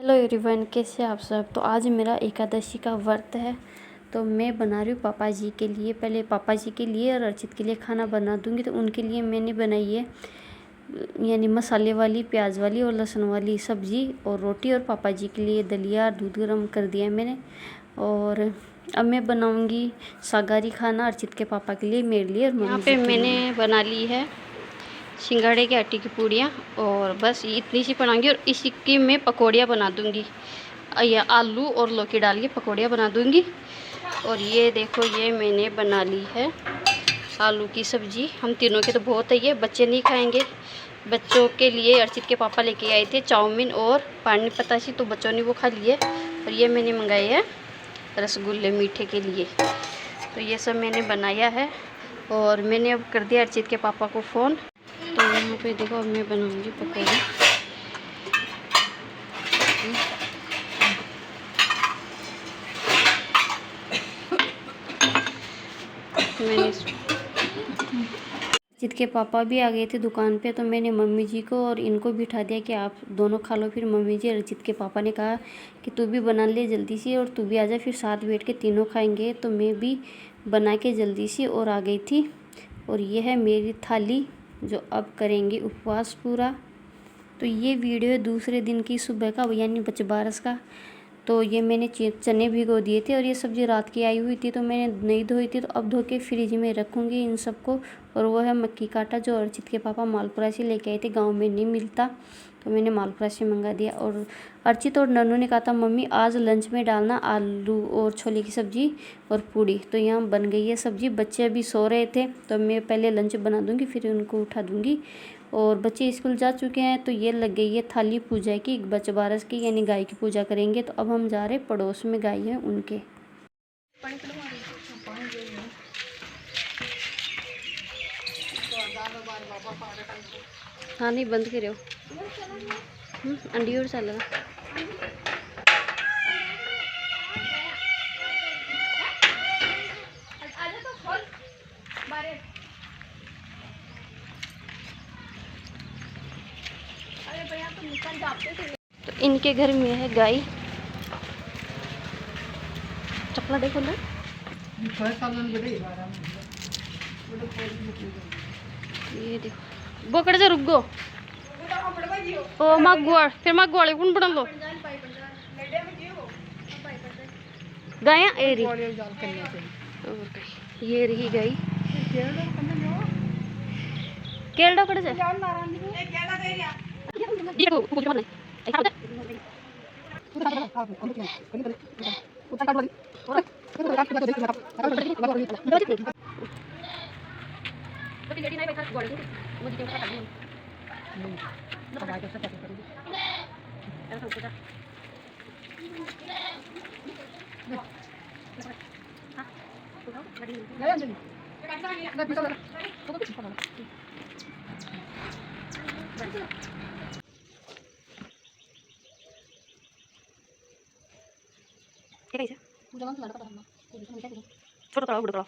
Hello everyone, कैसे आप सब। तो आज मेरा एकादशी का व्रत है, तो मैं बना रही हूँ पापा जी के लिए। पहले पापा जी के लिए और अर्चित के लिए खाना बना दूँगी। तो उनके लिए मैंने बनाई है यानी मसाले वाली, प्याज वाली और लहसुन वाली सब्ज़ी और रोटी, और पापा जी के लिए दलिया, दूध गर्म कर दिया है मैंने। और अब मैं बनाऊँगी शाकाहारी खाना अर्चित के पापा के लिए, मेरे लिए और मम्मी। यहाँ पे मैंने बना ली है सिंघाड़े के आटे की पूड़ियाँ, और बस इतनी सी बनाऊंगी। और इसी की मैं पकौड़ियाँ बना दूंगी, या आलू और लौकी डाल के पकौड़ियाँ बना दूंगी। और ये देखो, ये मैंने बना ली है आलू की सब्ज़ी। हम तीनों के तो बहुत है, ये बच्चे नहीं खाएंगे। बच्चों के लिए अर्चित के पापा लेके आए थे चाउमीन और पानी पताशी, तो बच्चों ने वो खा लिए। और ये मैंने मंगाए हैं रसगुल्ले मीठे के लिए। तो ये सब मैंने बनाया है, और मैंने अब कर दिया अर्चित के पापा को फ़ोन। तो यहाँ पे देखो, अब मैं बनाऊंगी पकौड़े। मैंने अर्चित के पापा भी आ गए थे दुकान पे, तो मैंने मम्मी जी को और इनको बिठा दिया कि आप दोनों खा लो। फिर मम्मी जी, अर्चित के पापा ने कहा कि तू भी बना ले जल्दी से, और तू भी आ जा, फिर साथ बैठ के तीनों खाएंगे। तो मैं भी बना के जल्दी से और आ गई थी। और ये है मेरी थाली, जो अब करेंगे उपवास पूरा। तो ये वीडियो है दूसरे दिन की सुबह का, यानी 12 का। तो ये मैंने चने भिगो दिए थे, और ये सब्ज़ी रात की आई हुई थी, तो मैंने नहीं धोई थी। तो अब धो के फ्रिज में रखूँगी इन सबको। और वो है मक्की का आटा, जो अर्चित के पापा मालपुरा से लेके आए थे, गांव में नहीं मिलता, तो मैंने मालपुरा से मंगा दिया। और अर्चित और नन्नू ने कहा था मम्मी आज लंच में डालना आलू और छोले की सब्ज़ी और पूड़ी। तो यहाँ बन गई है सब्ज़ी। बच्चे अभी सो रहे थे, तो मैं पहले लंच बना दूँगी, फिर उनको उठा दूँगी। और बच्चे स्कूल जा चुके हैं। तो ये लग गई है थाली पूजा की, बचबारस की, यानी गाय की पूजा करेंगे। तो अब हम जा रहे पड़ोस में गाय है उनके। हाँ नहीं, बंद करो। अंडी और चल रहा। तो इनके घर में है गाय। चपला देखो ना, ये देखो बोकड़ से रुक गो। ओ मगवाड़, फिर मगवाड़े कौन बना लो गाया एरी। ये रही गाय। केरड़ा कड़े से ये को पूछ मत नहीं छोटा तड़ा बड़ा तड़ा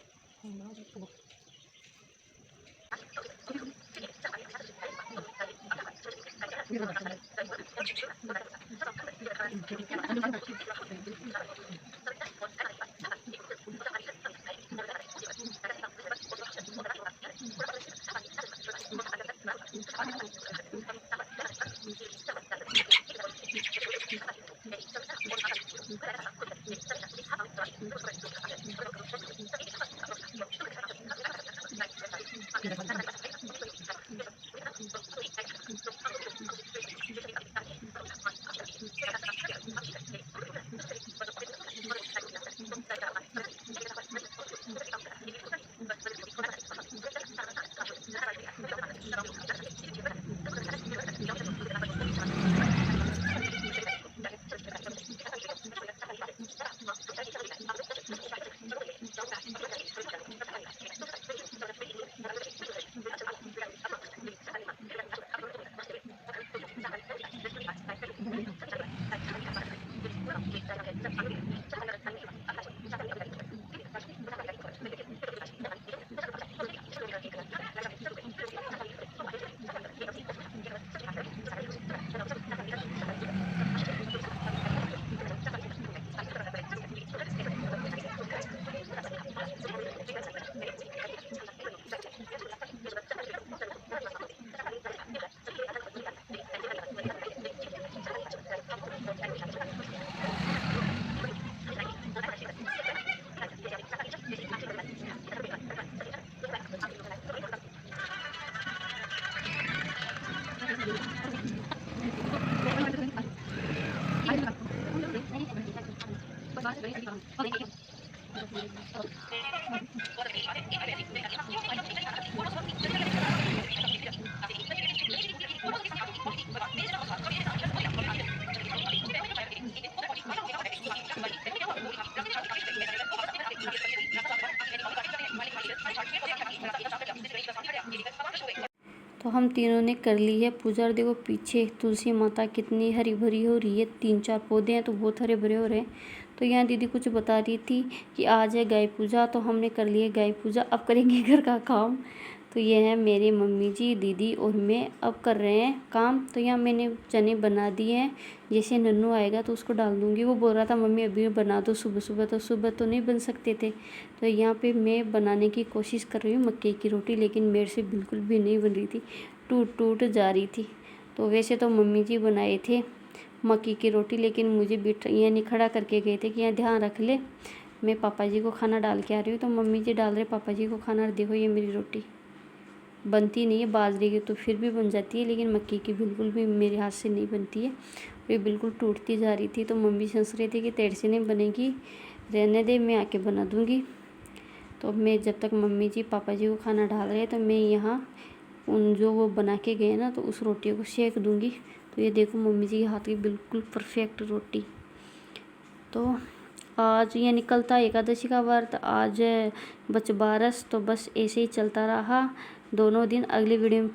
तो हम तीनों ने कर ली है पूजा। और देखो पीछे तुलसी माता कितनी हरी भरी हो रही है, 3-4 पौधे हैं तो बहुत हरे भरे हो रहे हैं। तो यहाँ दीदी कुछ बता रही थी कि आज है गाय पूजा, तो हमने कर लिए गाय पूजा। अब करेंगे घर का काम। तो ये है मेरे मम्मी जी, दीदी और मैं अब कर रहे हैं काम। तो यहाँ मैंने चने बना दिए हैं, जैसे नन्नू आएगा तो उसको डाल दूँगी। वो बोल रहा था मम्मी अभी बना दो सुबह सुबह, तो सुबह तो नहीं बन सकते थे। तो यहाँ पे मैं बनाने की कोशिश कर रही हूँ मक्के की रोटी, लेकिन मेरे से बिल्कुल भी नहीं बन रही थी, टूट टूट जा रही थी। तो वैसे तो मम्मी जी बनाए थे मक्की की रोटी, लेकिन मुझे यानी खड़ा करके गए थे कि यहाँ ध्यान रख ले, मैं पापा जी को खाना डाल के आ रही हूँ। तो मम्मी जी डाल रहे पापा जी को खाना। देखो ये मेरी रोटी बनती नहीं है, बाजरे की तो फिर भी बन जाती है, लेकिन मक्की की बिल्कुल भी मेरे हाथ से नहीं बनती है। ये बिल्कुल टूटती जा रही थी। तो मम्मी सोच रही थी कि तेरे से नहीं बनेगी, रहने दे, मैं आके बना दूँगी। तो मैं जब तक मम्मी जी पापा जी को खाना डाल रहे हैं, तो मैं यहाँ उन जो वो बना के गए ना, तो उस रोटी को सेक दूँगी। तो ये देखो मम्मी जी के हाथ की बिल्कुल परफेक्ट रोटी। तो आज यानी कल था एकादशी का व्रत, आज बच बारस। तो बस ऐसे ही चलता रहा दोनों दिन। अगली वीडियो में